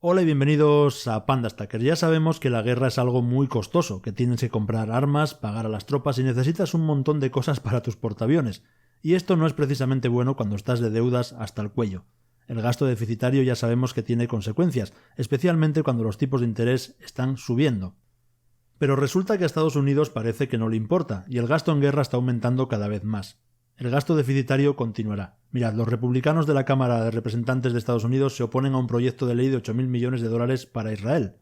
Hola y bienvenidos a Panda Stacker. Ya sabemos que la guerra es algo muy costoso, que tienes que comprar armas, pagar a las tropas y necesitas un montón de cosas para tus portaaviones. Y esto no es precisamente bueno cuando estás de deudas hasta el cuello. El gasto deficitario ya sabemos que tiene consecuencias, especialmente cuando los tipos de interés están subiendo. Pero resulta que a Estados Unidos parece que no le importa, y el gasto en guerra está aumentando cada vez más. El gasto deficitario continuará. Mirad, los republicanos de la Cámara de Representantes de Estados Unidos se oponen a un proyecto de ley de $8.000 millones para Israel,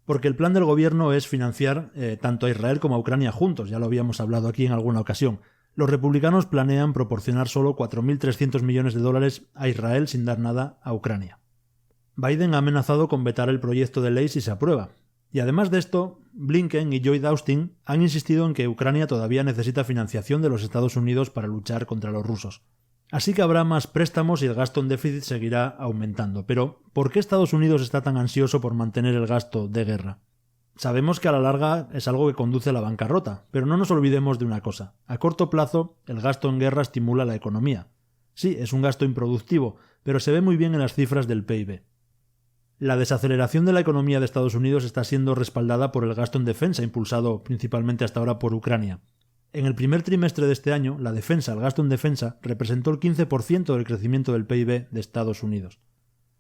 porque el plan del gobierno es financiar tanto a Israel como a Ucrania juntos, ya lo habíamos hablado aquí en alguna ocasión. Los republicanos planean proporcionar solo $4.300 millones a Israel sin dar nada a Ucrania. Biden ha amenazado con vetar el proyecto de ley si se aprueba. Y además de esto, Blinken y Lloyd Austin han insistido en que Ucrania todavía necesita financiación de los Estados Unidos para luchar contra los rusos. Así que habrá más préstamos y el gasto en déficit seguirá aumentando. Pero, ¿por qué Estados Unidos está tan ansioso por mantener el gasto de guerra? Sabemos que a la larga es algo que conduce a la bancarrota, pero no nos olvidemos de una cosa. A corto plazo, el gasto en guerra estimula la economía. Sí, es un gasto improductivo, pero se ve muy bien en las cifras del PIB. La desaceleración de la economía de Estados Unidos está siendo respaldada por el gasto en defensa, impulsado principalmente hasta ahora por Ucrania. En el primer trimestre de este año, el gasto en defensa, representó el 15% del crecimiento del PIB de Estados Unidos.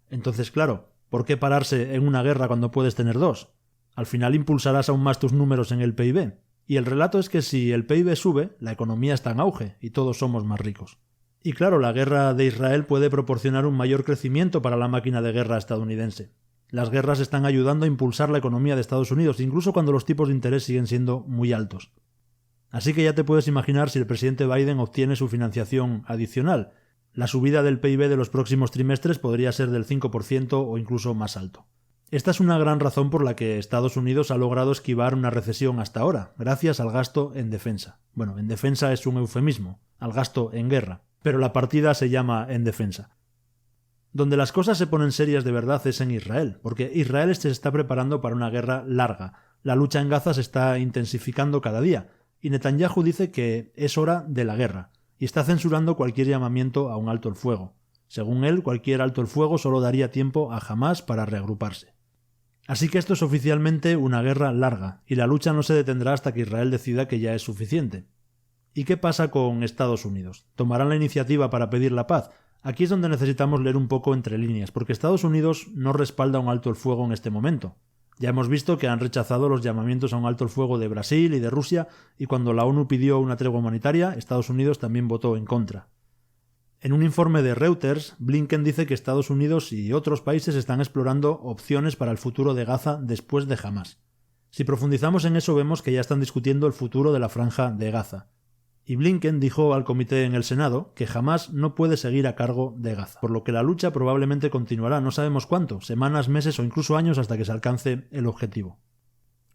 Entonces, claro, ¿por qué pararse en una guerra cuando puedes tener dos? Al final impulsarás aún más tus números en el PIB. Y el relato es que si el PIB sube, la economía está en auge y todos somos más ricos. Y claro, la guerra de Israel puede proporcionar un mayor crecimiento para la máquina de guerra estadounidense. Las guerras están ayudando a impulsar la economía de Estados Unidos, incluso cuando los tipos de interés siguen siendo muy altos. Así que ya te puedes imaginar si el presidente Biden obtiene su financiación adicional. La subida del PIB de los próximos trimestres podría ser del 5% o incluso más alto. Esta es una gran razón por la que Estados Unidos ha logrado esquivar una recesión hasta ahora, gracias al gasto en defensa. Bueno, en defensa es un eufemismo, al gasto en guerra. Pero la partida se llama en defensa. Donde las cosas se ponen serias de verdad es en Israel, porque Israel se está preparando para una guerra larga. La lucha en Gaza se está intensificando cada día, y Netanyahu dice que es hora de la guerra, y está censurando cualquier llamamiento a un alto el fuego. Según él, cualquier alto el fuego solo daría tiempo a Hamás para reagruparse. Así que esto es oficialmente una guerra larga, y la lucha no se detendrá hasta que Israel decida que ya es suficiente. ¿Y qué pasa con Estados Unidos? ¿Tomarán la iniciativa para pedir la paz? Aquí es donde necesitamos leer un poco entre líneas, porque Estados Unidos no respalda un alto el fuego en este momento. Ya hemos visto que han rechazado los llamamientos a un alto el fuego de Brasil y de Rusia, y cuando la ONU pidió una tregua humanitaria, Estados Unidos también votó en contra. En un informe de Reuters, Blinken dice que Estados Unidos y otros países están explorando opciones para el futuro de Gaza después de Hamás. Si profundizamos en eso vemos que ya están discutiendo el futuro de la franja de Gaza. Y Blinken dijo al comité en el Senado que Hamás no puede seguir a cargo de Gaza, por lo que la lucha probablemente continuará, no sabemos cuánto, semanas, meses o incluso años hasta que se alcance el objetivo.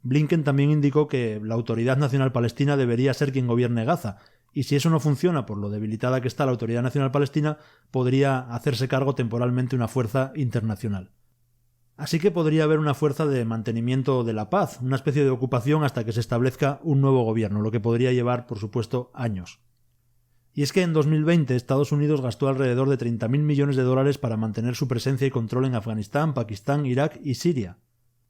Blinken también indicó que la Autoridad Nacional Palestina debería ser quien gobierne Gaza, y si eso no funciona por lo debilitada que está la Autoridad Nacional Palestina, podría hacerse cargo temporalmente una fuerza internacional. Así que podría haber una fuerza de mantenimiento de la paz, una especie de ocupación hasta que se establezca un nuevo gobierno, lo que podría llevar, por supuesto, años. Y es que en 2020 Estados Unidos gastó alrededor de $30.000 millones para mantener su presencia y control en Afganistán, Pakistán, Irak y Siria.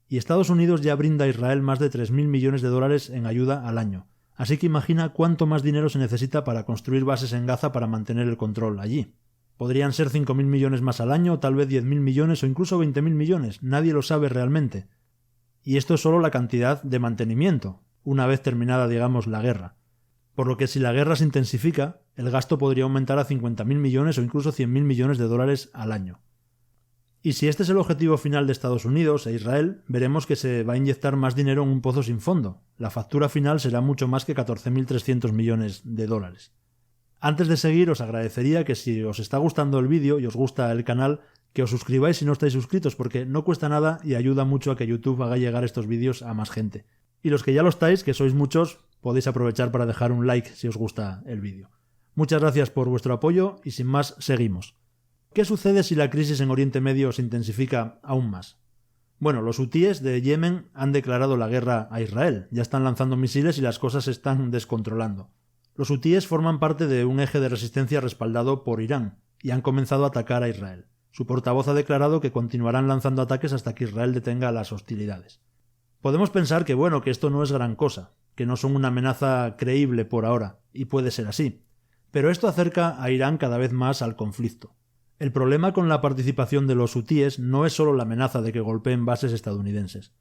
Y Estados Unidos ya brinda a Israel más de $3.000 millones en ayuda al año. Así que imagina cuánto más dinero se necesita para construir bases en Gaza para mantener el control allí. Podrían ser 5.000 millones más al año, tal vez 10.000 millones o incluso 20.000 millones, nadie lo sabe realmente. Y esto es solo la cantidad de mantenimiento, una vez terminada, digamos, la guerra. Por lo que si la guerra se intensifica, el gasto podría aumentar a 50.000 millones o incluso 100.000 millones de dólares al año. Y si este es el objetivo final de Estados Unidos e Israel, veremos que se va a inyectar más dinero en un pozo sin fondo. La factura final será mucho más que 14.300 millones de dólares. Antes de seguir, os agradecería que si os está gustando el vídeo y os gusta el canal, que os suscribáis si no estáis suscritos, porque no cuesta nada y ayuda mucho a que YouTube haga llegar estos vídeos a más gente. Y los que ya lo estáis, que sois muchos, podéis aprovechar para dejar un like si os gusta el vídeo. Muchas gracias por vuestro apoyo y sin más, seguimos. ¿Qué sucede si la crisis en Oriente Medio se intensifica aún más? Bueno, los hutíes de Yemen han declarado la guerra a Israel, ya están lanzando misiles y las cosas se están descontrolando. Los hutíes forman parte de un eje de resistencia respaldado por Irán y han comenzado a atacar a Israel. Su portavoz ha declarado que continuarán lanzando ataques hasta que Israel detenga las hostilidades. Podemos pensar que que esto no es gran cosa, que no son una amenaza creíble por ahora, y puede ser así. Pero esto acerca a Irán cada vez más al conflicto. El problema con la participación de los hutíes no es solo la amenaza de que golpeen bases estadounidenses.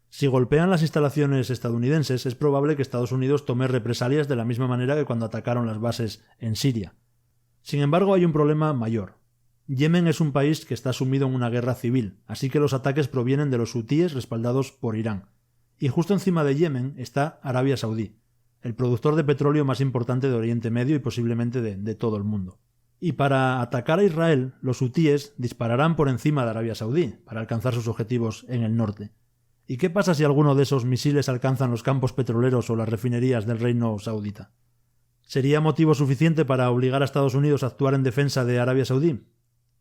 Si golpean las instalaciones estadounidenses, es probable que Estados Unidos tome represalias de la misma manera que cuando atacaron las bases en Siria. Sin embargo, hay un problema mayor. Yemen es un país que está sumido en una guerra civil, así que los ataques provienen de los hutíes respaldados por Irán. Y justo encima de Yemen está Arabia Saudí, el productor de petróleo más importante de Oriente Medio y posiblemente de todo el mundo. Y para atacar a Israel, los hutíes dispararán por encima de Arabia Saudí, para alcanzar sus objetivos en el norte. ¿Y qué pasa si alguno de esos misiles alcanzan los campos petroleros o las refinerías del reino saudita? ¿Sería motivo suficiente para obligar a Estados Unidos a actuar en defensa de Arabia Saudí?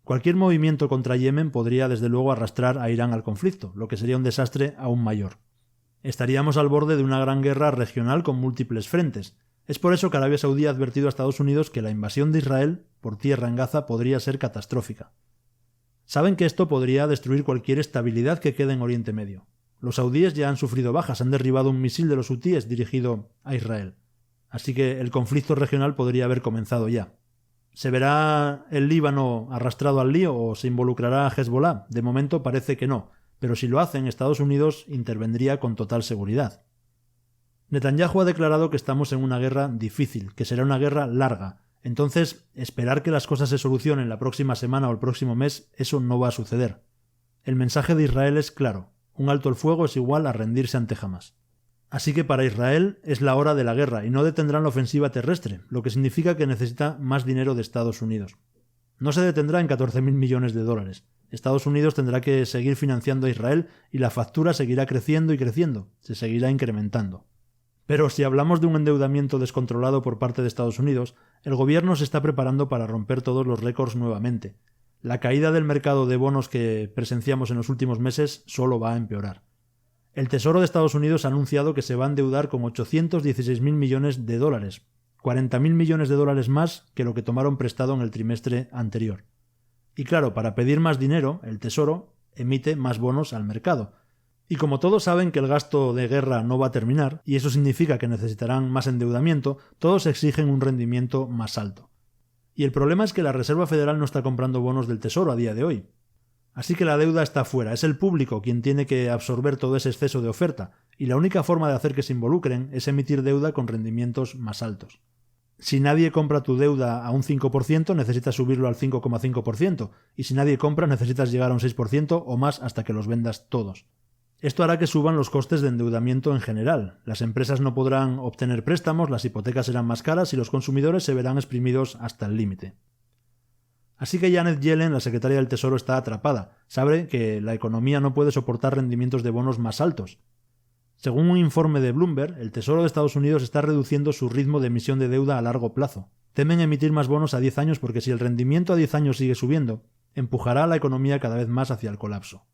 Cualquier movimiento contra Yemen podría desde luego arrastrar a Irán al conflicto, lo que sería un desastre aún mayor. Estaríamos al borde de una gran guerra regional con múltiples frentes. Es por eso que Arabia Saudí ha advertido a Estados Unidos que la invasión de Israel por tierra en Gaza podría ser catastrófica. Saben que esto podría destruir cualquier estabilidad que quede en Oriente Medio. Los saudíes ya han sufrido bajas, han derribado un misil de los hutíes dirigido a Israel. Así que el conflicto regional podría haber comenzado ya. ¿Se verá el Líbano arrastrado al lío o se involucrará a Hezbollah? De momento parece que no, pero si lo hacen, Estados Unidos intervendría con total seguridad. Netanyahu ha declarado que estamos en una guerra difícil, que será una guerra larga. Entonces, esperar que las cosas se solucionen la próxima semana o el próximo mes, eso no va a suceder. El mensaje de Israel es claro: un alto el fuego es igual a rendirse ante Hamás. Así que para Israel es la hora de la guerra y no detendrán la ofensiva terrestre, lo que significa que necesita más dinero de Estados Unidos. No se detendrá en 14.000 millones de dólares. Estados Unidos tendrá que seguir financiando a Israel y la factura seguirá creciendo y creciendo, se seguirá incrementando. Pero si hablamos de un endeudamiento descontrolado por parte de Estados Unidos, el gobierno se está preparando para romper todos los récords nuevamente. La caída del mercado de bonos que presenciamos en los últimos meses solo va a empeorar. El Tesoro de Estados Unidos ha anunciado que se va a endeudar con 816.000 millones de dólares, 40.000 millones de dólares más que lo que tomaron prestado en el trimestre anterior. Y claro, para pedir más dinero, el Tesoro emite más bonos al mercado. Y como todos saben que el gasto de guerra no va a terminar, y eso significa que necesitarán más endeudamiento, todos exigen un rendimiento más alto. Y el problema es que la Reserva Federal no está comprando bonos del Tesoro a día de hoy. Así que la deuda está fuera, es el público quien tiene que absorber todo ese exceso de oferta, y la única forma de hacer que se involucren es emitir deuda con rendimientos más altos. Si nadie compra tu deuda a un 5%, necesitas subirlo al 5,5%, y si nadie compra, necesitas llegar a un 6% o más hasta que los vendas todos. Esto hará que suban los costes de endeudamiento en general. Las empresas no podrán obtener préstamos, las hipotecas serán más caras y los consumidores se verán exprimidos hasta el límite. Así que Janet Yellen, la secretaria del Tesoro, está atrapada. Sabe que la economía no puede soportar rendimientos de bonos más altos. Según un informe de Bloomberg, el Tesoro de Estados Unidos está reduciendo su ritmo de emisión de deuda a largo plazo. Temen emitir más bonos a 10 años porque si el rendimiento a 10 años sigue subiendo, empujará a la economía cada vez más hacia el colapso.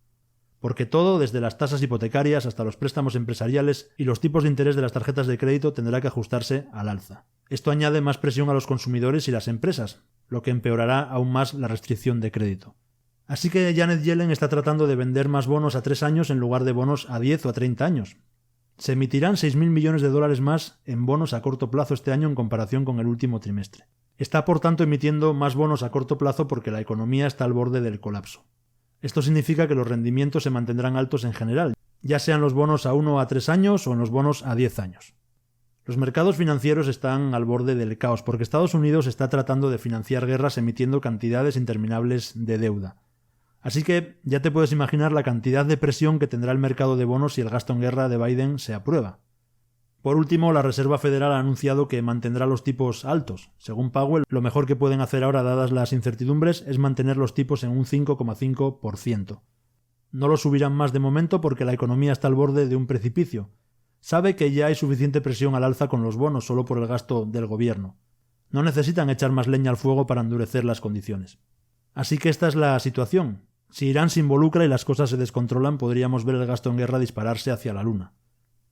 Porque todo, desde las tasas hipotecarias hasta los préstamos empresariales y los tipos de interés de las tarjetas de crédito, tendrá que ajustarse al alza. Esto añade más presión a los consumidores y las empresas, lo que empeorará aún más la restricción de crédito. Así que Janet Yellen está tratando de vender más bonos a 3 años en lugar de bonos a 10 o a 30 años. Se emitirán 6.000 millones de dólares más en bonos a corto plazo este año en comparación con el último trimestre. Está por tanto emitiendo más bonos a corto plazo porque la economía está al borde del colapso. Esto significa que los rendimientos se mantendrán altos en general, ya sean los bonos a 1 a 3 años o en los bonos a 10 años. Los mercados financieros están al borde del caos porque Estados Unidos está tratando de financiar guerras emitiendo cantidades interminables de deuda. Así que ya te puedes imaginar la cantidad de presión que tendrá el mercado de bonos si el gasto en guerra de Biden se aprueba. Por último, la Reserva Federal ha anunciado que mantendrá los tipos altos. Según Powell, lo mejor que pueden hacer ahora, dadas las incertidumbres, es mantener los tipos en un 5,5%. No los subirán más de momento porque la economía está al borde de un precipicio. Sabe que ya hay suficiente presión al alza con los bonos solo por el gasto del gobierno. No necesitan echar más leña al fuego para endurecer las condiciones. Así que esta es la situación. Si Irán se involucra y las cosas se descontrolan, podríamos ver el gasto en guerra dispararse hacia la luna.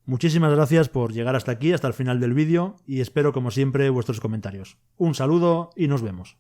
Muchísimas gracias por llegar hasta aquí, hasta el final del vídeo, y espero como siempre vuestros comentarios. Un saludo y nos vemos.